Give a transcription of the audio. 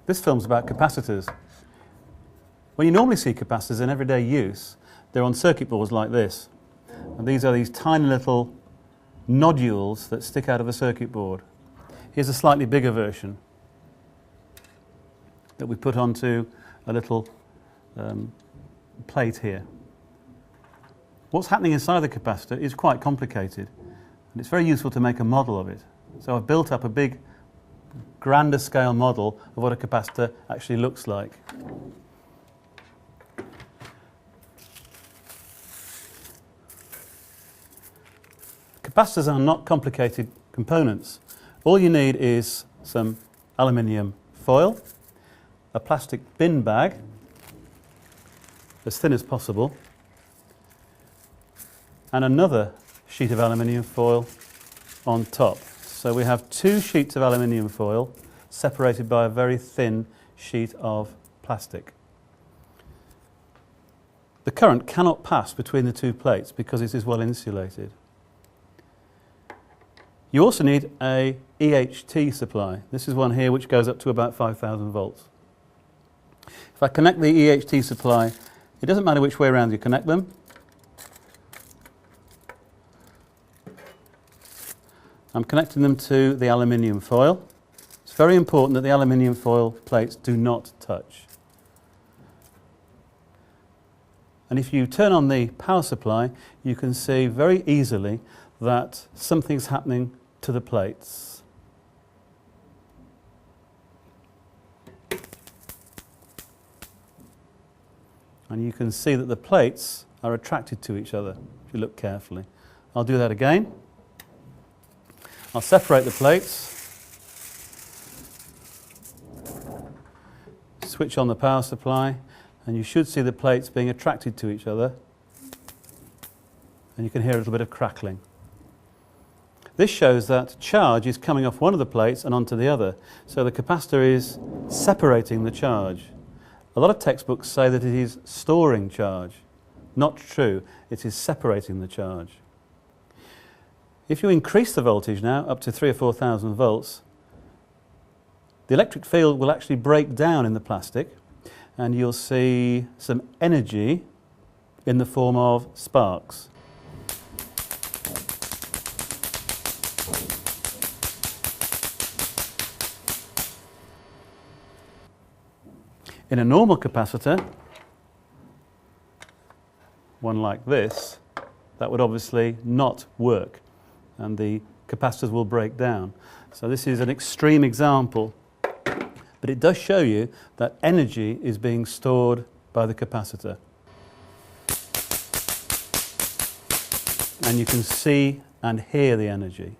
This film's about capacitors. When you normally see capacitors in everyday use, they're on circuit boards like this. And these are these tiny little nodules that stick out of a circuit board. Here's a slightly bigger version that we put onto a little plate here. What's happening inside the capacitor is quite complicated, and it's very useful to make a model of it. So I've built up a big, grander scale model of what a capacitor actually looks like. Capacitors are not complicated components. All you need is some aluminium foil, a plastic bin bag, as thin as possible, and another sheet of aluminium foil on top. So we have two sheets of aluminium foil separated by a very thin sheet of plastic. The current cannot pass between the two plates because it is well insulated. You also need a EHT supply. This is one here which goes up to about 5,000 volts. If I connect the EHT supply, it doesn't matter which way around you connect them. I'm connecting them to the aluminium foil. It's very important that the aluminium foil plates do not touch. And if you turn on the power supply, you can see very easily that something's happening to the plates. And you can see that the plates are attracted to each other if you look carefully. I'll do that again. I'll separate the plates, switch on the power supply, and you should see the plates being attracted to each other, and you can hear a little bit of crackling. This shows that charge is coming off one of the plates and onto the other, so the capacitor is separating the charge. A lot of textbooks say that it is storing charge. Not true, it is separating the charge. If you increase the voltage now up to 3,000 or 4,000 volts, the electric field will actually break down in the plastic, and you'll see some energy in the form of sparks. In a normal capacitor, one like this, that would obviously not work, and the capacitors will break down. So this is an extreme example, but it does show you that energy is being stored by the capacitor. And you can see and hear the energy.